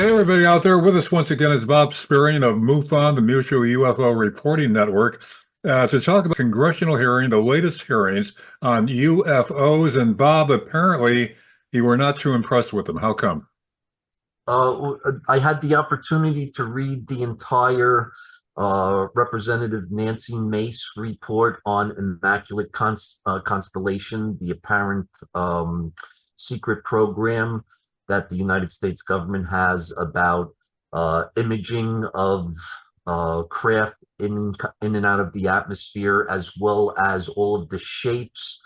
Hey, everybody out there with us once again is Bob Sparano of MUFON, the Mutual UFO Reporting Network, to talk about congressional hearing, the latest hearings on UFOs. And Bob, apparently you were not too impressed with them. How come? I had the opportunity to read the entire Representative Nancy Mace report on Immaculate Constellation, the apparent secret program that the United States government has about imaging of craft in and out of the atmosphere, as well as all of the shapes,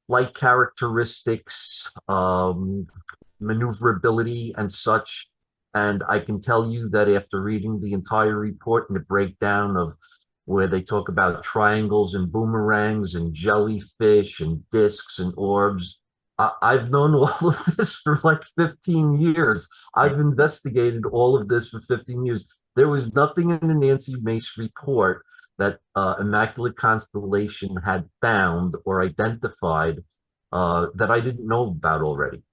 flight characteristics, maneuverability and such. And I can tell you that after reading the entire report and the breakdown of where they talk about triangles and boomerangs and jellyfish and discs and orbs, I've known all of this for like 15 years. I've investigated all of this for 15 years. There was nothing in the Nancy Mace report that Immaculate Constellation had found or identified that I didn't know about already.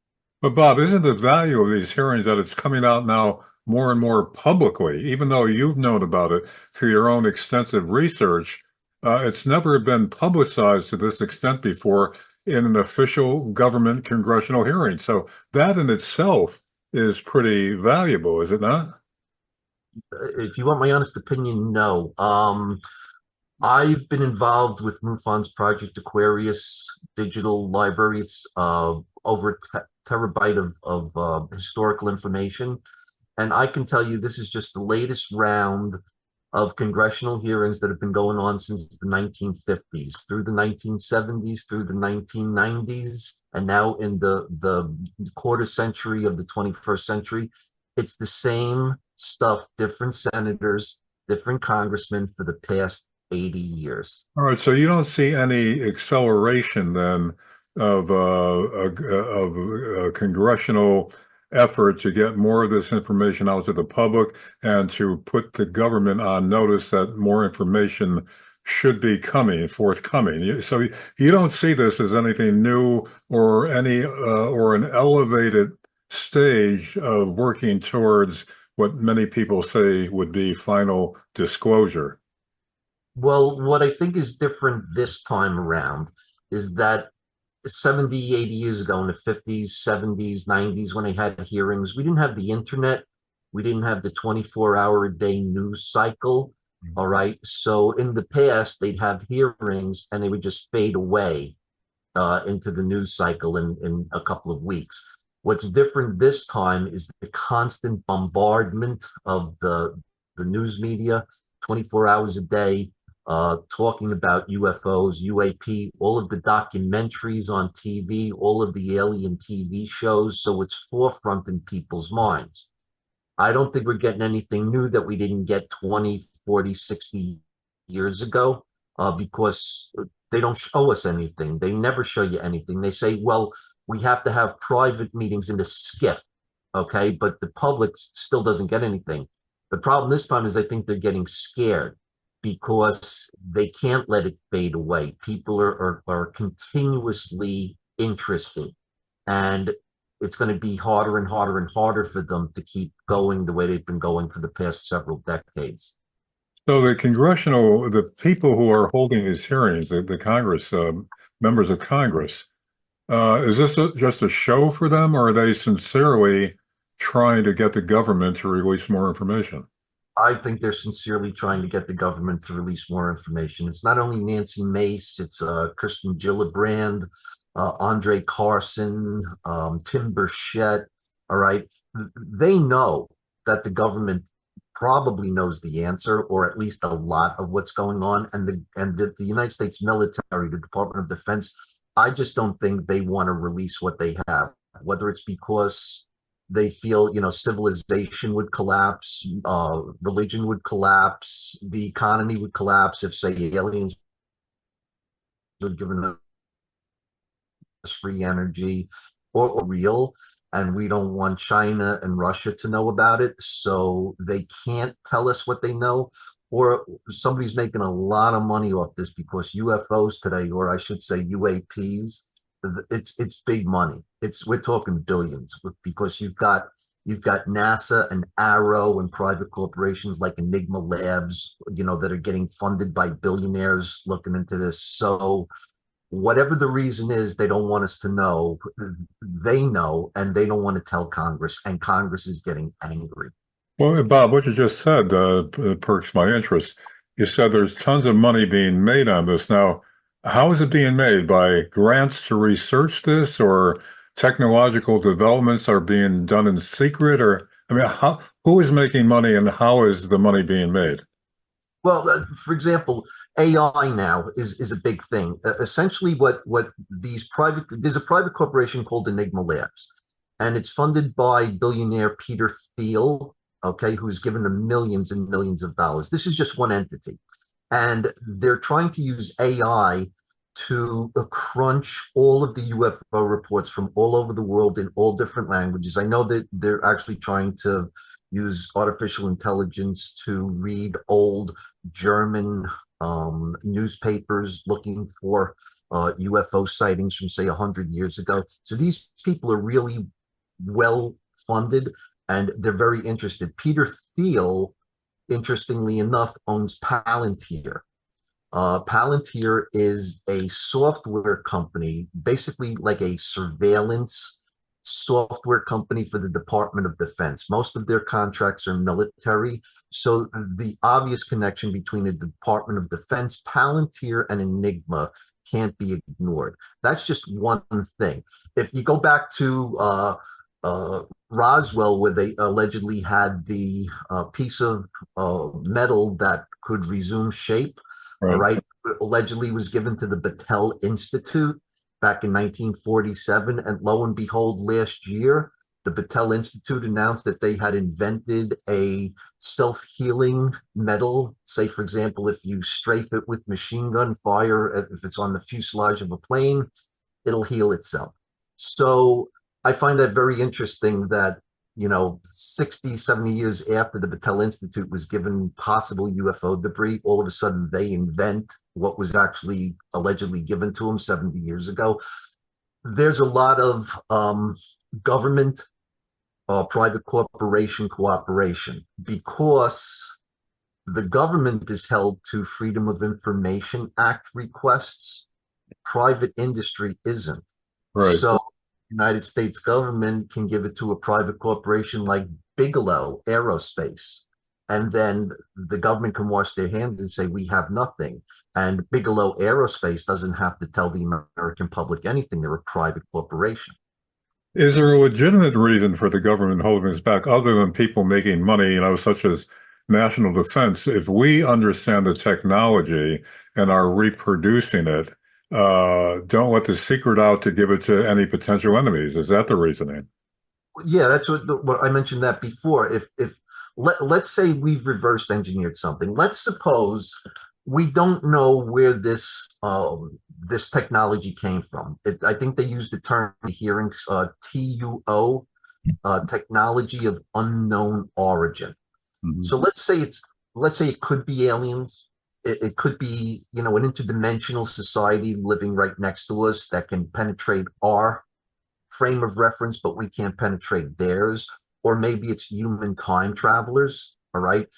But Bob, isn't the value of these hearings that it's coming out now more and more publicly, even though you've known about it through your own extensive research? It's never been publicized to this extent before in an official government congressional hearing. So that in itself is pretty valuable, is it not? If you want my honest opinion, no. I've been involved with MUFON's Project Aquarius digital libraries, over a terabyte of historical information. And I can tell you this is just the latest round of congressional hearings that have been going on since the 1950s, through the 1970s, through the 1990s, and now in the quarter century of the 21st century. It's the same stuff, different senators, different congressmen for the past 80 years. All right, so you don't see any acceleration then of a congressional effort to get more of this information out to the public and to put the government on notice that more information should be forthcoming. So you don't see this as anything new or any or an elevated stage of working towards what many people say would be final disclosure. Well, what I think is different this time around is that 70, 80 years ago in the 50s, 70s, 90s, when I had hearings, we didn't have the internet. We didn't have the 24-hour a day news cycle. All right. So in the past, they'd have hearings and they would just fade away into the news cycle in a couple of weeks. What's different this time is the constant bombardment of the news media, 24 hours a day, talking about UFOs, UAP, all of the documentaries on TV, all of the alien TV shows. So it's forefront in people's minds. I don't think we're getting anything new that we didn't get 20, 40, 60 years ago, because they don't show us anything. They never show you anything. They say, well, we have to have private meetings in the skiff, okay? But the public still doesn't get anything. The problem this time is I think they're getting scared because they can't let it fade away. People are continuously interested, and it's going to be harder and harder and harder for them to keep going the way they've been going for the past several decades. So the people who are holding these hearings, the Congress, members of Congress, is this just a show for them, or are they sincerely trying to get the government to release more information? I think they're sincerely trying to get the government to release more information. It's not only Nancy Mace, it's Kirsten Gillibrand, Andre Carson, Tim Burchett. All right. They know that the government probably knows the answer, or at least a lot of what's going on. And the United States military, the Department of Defense, I just don't think they want to release what they have, whether it's because they feel, civilization would collapse, religion would collapse, the economy would collapse if, say, aliens were given us free energy, or real, and we don't want China and Russia to know about it, so they can't tell us what they know. Or somebody's making a lot of money off this because UFOs today, or I should say UAPs, it's big money. We're talking billions, because you've got You've got NASA and Arrow and private corporations like Enigma Labs, that are getting funded by billionaires looking into this. So whatever the reason is, they don't want us to know. They know, and they don't want to tell Congress, and Congress is getting angry. Well, Bob, what you just said perks my interest. You said there's tons of money being made on this. Now, how is it being made? By grants to research this, or technological developments are being done in secret? Or, I mean, who is making money and how is the money being made? Well, for example, AI now is a big thing. Essentially, what there's a private corporation called Enigma Labs, and it's funded by billionaire Peter Thiel, okay, who's given them millions and millions of dollars. This is just one entity, and they're trying to use AI to crunch all of the UFO reports from all over the world in all different languages. I know that they're actually trying to use artificial intelligence to read old German newspapers looking for UFO sightings from, say, 100 years ago. So these people are really well funded and they're very interested. Peter Thiel, interestingly enough, owns Palantir. Palantir is a software company, basically like a surveillance software company for the Department of Defense. Most of their contracts are military. So the obvious connection between the Department of Defense, Palantir, and Enigma can't be ignored. That's just one thing. If you go back to Roswell, where they allegedly had the piece of metal that could resume shape, all Right. right, allegedly was given to the Battelle Institute back in 1947. And lo and behold, last year, the Battelle Institute announced that they had invented a self-healing metal. Say, for example, if you strafe it with machine gun fire, if it's on the fuselage of a plane, it'll heal itself. So I find that very interesting that 60, 70 years after the Battelle Institute was given possible UFO debris, all of a sudden they invent what was actually allegedly given to them 70 years ago. There's a lot of government, private corporation cooperation because the government is held to Freedom of Information Act requests. Private industry isn't. Right. So United States government can give it to a private corporation like Bigelow Aerospace. And then the government can wash their hands and say, we have nothing. And Bigelow Aerospace doesn't have to tell the American public anything. They're a private corporation. Is there a legitimate reason for the government holding us back other than people making money, such as national defense? If we understand the technology and are reproducing it, don't let the secret out to give it to any potential enemies. Is that the reasoning? Yeah, that's what I mentioned that before. If let's say we've reversed engineered something. Let's suppose we don't know where this technology came from. I think they used the term hearing TUO, technology of unknown origin. Mhm. So let's say it could be aliens. It could be an interdimensional society living right next to us that can penetrate our frame of reference, but we can't penetrate theirs. Or maybe it's human time travelers. All right.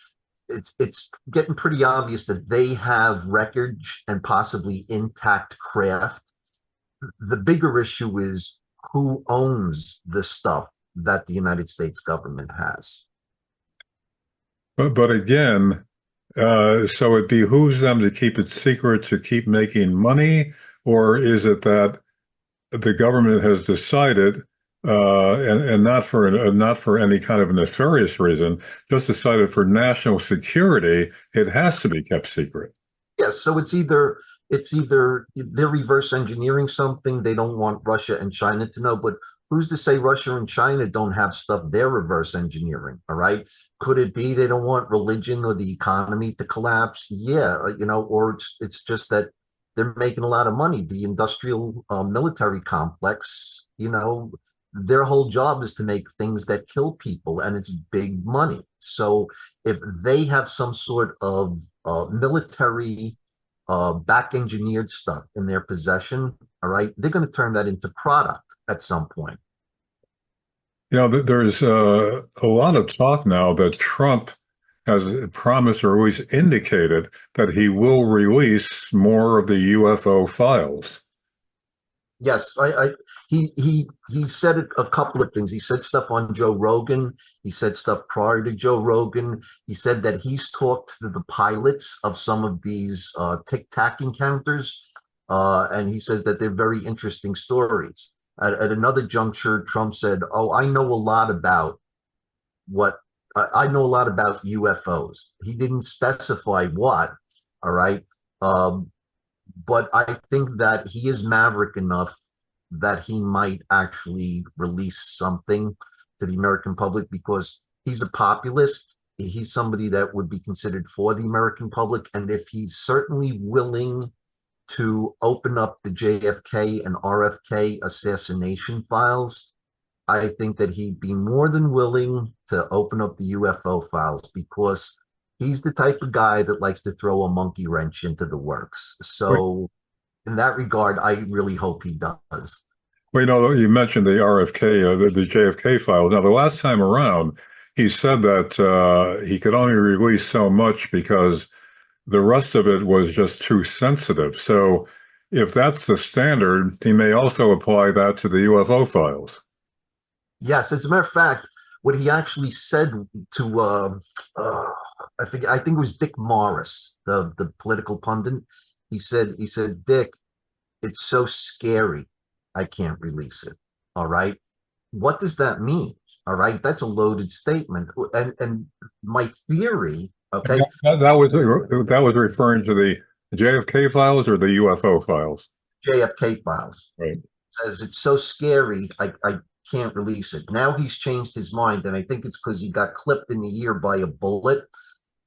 It's getting pretty obvious that they have wreckage and possibly intact craft. The bigger issue is who owns the stuff that the United States government has. But again, so it behooves them to keep it secret to keep making money, or is it that the government has decided, and not for any kind of nefarious reason, just decided for national security, it has to be kept secret. Yes, so it's either they're reverse engineering something. They don't want Russia and China to know, but who's to say Russia and China don't have stuff they're reverse engineering? All right. Could it be they don't want religion or the economy to collapse? Yeah, or it's just that they're making a lot of money. The industrial military complex, their whole job is to make things that kill people, and it's big money. So if they have some sort of military back engineered stuff in their possession, all right, they're going to turn that into product at some point. There's a lot of talk now that Trump has promised or always indicated that he will release more of the UFO files. Yes, he said a couple of things. He said stuff on Joe Rogan. He said stuff prior to Joe Rogan. He said that he's talked to the pilots of some of these Tic Tac encounters, and he says that they're very interesting stories. At another juncture, Trump said, "Oh, I know a lot about what I know a lot about UFOs." He didn't specify what. All right. Um, but I think that he is maverick enough that he might actually release something to the American public because he's a populist. He's somebody that would be considered for the American public. And if he's certainly willing to open up the JFK and RFK assassination files, I think that he'd be more than willing to open up the UFO files because he's the type of guy that likes to throw a monkey wrench into the works. So in that regard, I really hope he does. Well, you mentioned the RFK, the JFK file. Now, the last time around, he said that he could only release so much because the rest of it was just too sensitive. So, if that's the standard, he may also apply that to the UFO files. Yes, as a matter of fact, what he actually said to uh, I think it was Dick Morris, the political pundit. He said, Dick, it's so scary, I can't release it. All right. What does that mean? All right. That's a loaded statement. And my theory, And okay, that was referring to the JFK files or the UFO files. JFK files Right. says it's so scary, I can't release it. Now he's changed his mind, and I think it's because he got clipped in the ear by a bullet,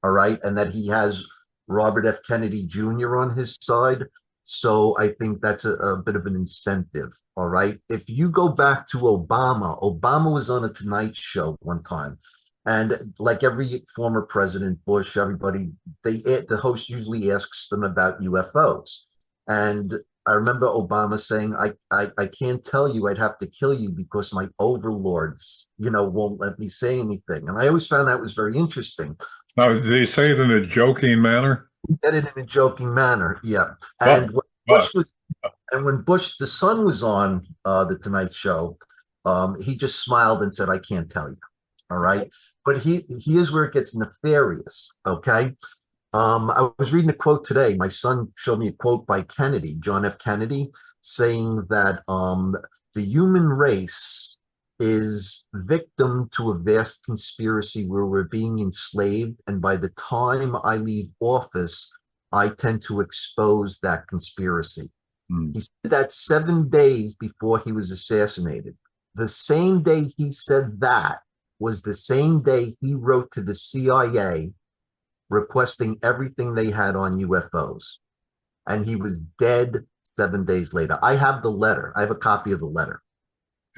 all right, and that he has Robert F. Kennedy Jr. on his side. So I think that's a bit of an incentive, all right. If you go back to Obama, Obama was on a Tonight Show one time, and like every former president, Bush, everybody, the host usually asks them about UFOs, and I remember Obama saying, I can't tell you, I'd have to kill you because my overlords, won't let me say anything. And I always found that was very interesting. Now, did he say it in a joking manner? He did it in a joking manner, yeah. But, And when but Bush was, and when Bush the son was on the Tonight Show, he just smiled and said, "I can't tell you." All right, but here's where it gets nefarious. Okay, I was reading a quote today. My son showed me a quote by Kennedy, John F. Kennedy, saying that the human race is victim to a vast conspiracy where we're being enslaved. And by the time I leave office, I tend to expose that conspiracy. hmm, He said that 7 days before he was assassinated. The same day he said that was the same day he wrote to the CIA requesting everything they had on UFOs. And he was dead 7 days later. I have the letter. I have a copy of the letter.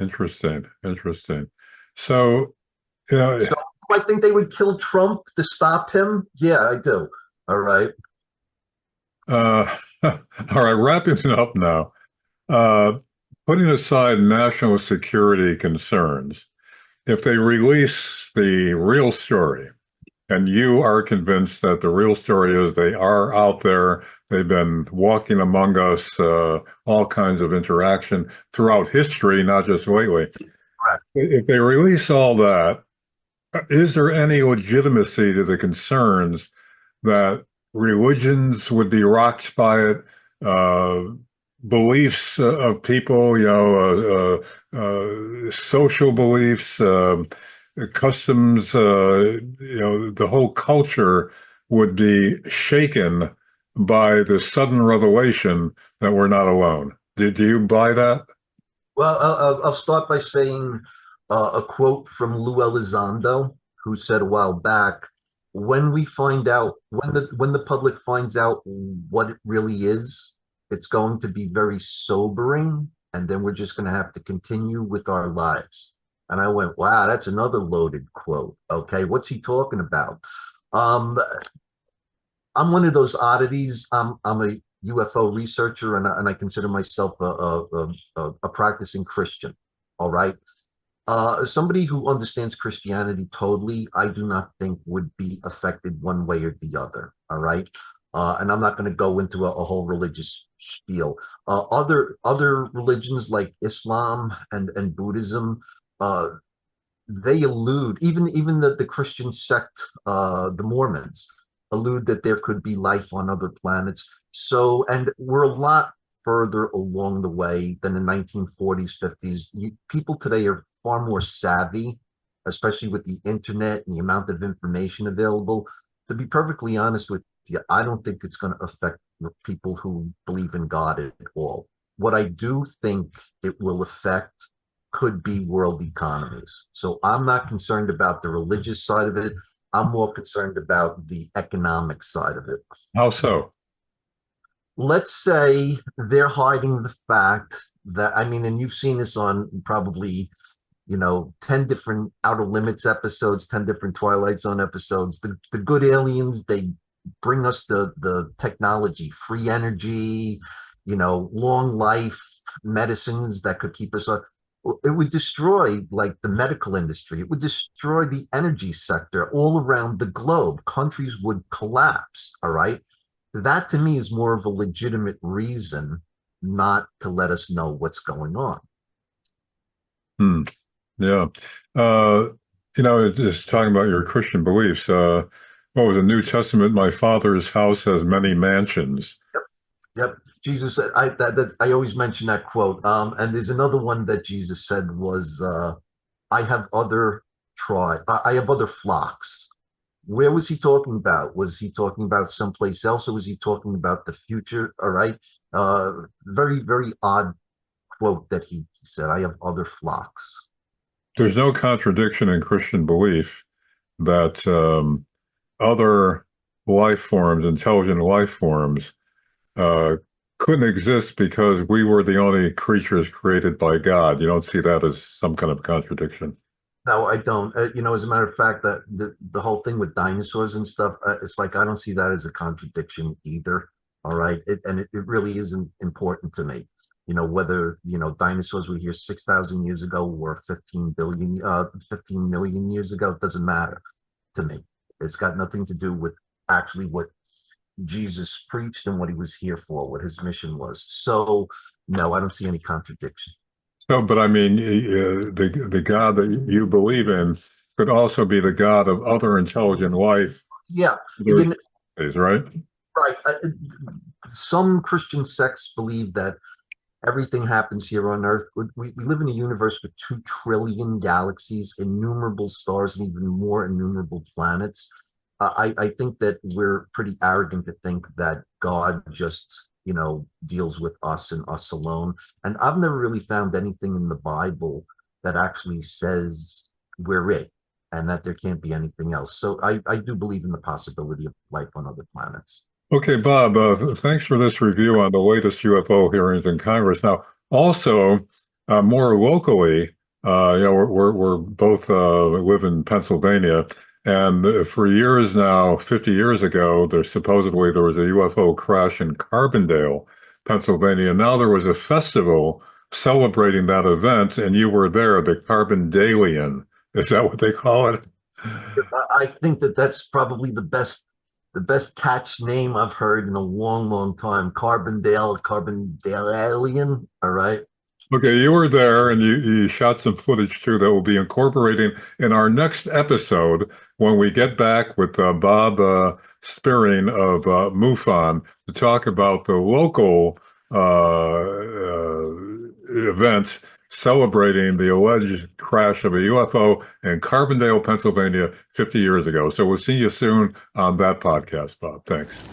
interesting, interesting. So, uh, So do I think they would kill Trump to stop him? Yeah, I do. All right. uh, all right, wrapping it up now. Uh, Putting aside national security concerns, if they release the real story, and you are convinced that the real story is they are out there, they've been walking among us, all kinds of interaction throughout history, not just lately. Correct. If they release all that, is there any legitimacy to the concerns that religions would be rocked by it, uh, beliefs of people, social beliefs, customs, the whole culture would be shaken by the sudden revelation that we're not alone. Do you buy that? Well, I'll start by saying a quote from Lou Elizondo, who said a while back, "When we find out, when the public finds out what it really is, it's going to be very sobering, and then we're just going to have to continue with our lives." And I went, "Wow, that's another loaded quote. Okay, what's he talking about?" Um, I'm one of those oddities. I'm a UFO researcher, and I consider myself a practicing Christian. All right. Somebody who understands Christianity totally, I do not think would be affected one way or the other. All right. And I'm not going to go into a whole religious spiel. Other religions like Islam and Buddhism, uh, they allude, even the Christian sect, the Mormons, allude that there could be life on other planets. So, and we're a lot further along the way than the 1940s, 50s. People today are far more savvy, especially with the internet and the amount of information available. To be perfectly honest with you, I don't think it's going to affect people who believe in God at all. What I do think it will affect could be world economies. So I'm not concerned about the religious side of it. I'm more concerned about the economic side of it. How so? Let's say they're hiding the fact that, I mean, and you've seen this on probably, 10 different Outer Limits episodes, 10 different Twilight Zone episodes. The good aliens, they bring us the technology, free energy, long life medicines that could keep us up. It would destroy like the medical industry. It would destroy the energy sector all around the globe. Countries would collapse. All right. That to me is more of a legitimate reason not to let us know what's going on. Hmm. Yeah. Uh, just talking about your Christian beliefs. What was the New Testament? My Father's house has many mansions. Yep. Jesus said, I always mention that quote. And there's another one that Jesus said was, I have other I have other flocks. Where was he talking about? Was he talking about someplace else, or was he talking about the future? All right. Very, very odd quote that he said, I have other flocks. There's no contradiction in Christian belief that other life forms, intelligent life forms, uh, couldn't exist because we were the only creatures created by God. You don't see that as some kind of contradiction. No, I don't. As a matter of fact, that the whole thing with dinosaurs and stuff, it's like I don't see that as a contradiction either. All right, it really isn't important to me. Whether dinosaurs were here 6,000 years ago or 15 million years ago, it doesn't matter to me. It's got nothing to do with actually what Jesus preached and what he was here for, what his mission was. So, no, I don't see any contradiction. So, but I mean, the God that you believe in could also be the God of other intelligent life. Yeah, Right? right. Some Christian sects believe that everything happens here on Earth. We live in a universe with 2 trillion galaxies, innumerable stars, and even more innumerable planets. I think that we're pretty arrogant to think that God just, deals with us and us alone. And I've never really found anything in the Bible that actually says we're it and that there can't be anything else. So I do believe in the possibility of life on other planets. Okay, Bob, thanks for this review on the latest UFO hearings in Congress. Now, also, more locally, we're both live in Pennsylvania, and for years now, 50 years ago, there was a UFO crash in Carbondale, Pennsylvania. Now there was a festival celebrating that event, and you were there, the Carbondalian. Is that what they call it? I think that that's probably the best catch name I've heard in a long, long time. Carbondale alien. All right. Okay, you were there and you shot some footage too that will be incorporating in our next episode when we get back with Bob Spearing of MUFON to talk about the local event celebrating the alleged crash of a UFO in Carbondale, Pennsylvania 50 years ago. So we'll see you soon on that podcast, Bob. Thanks.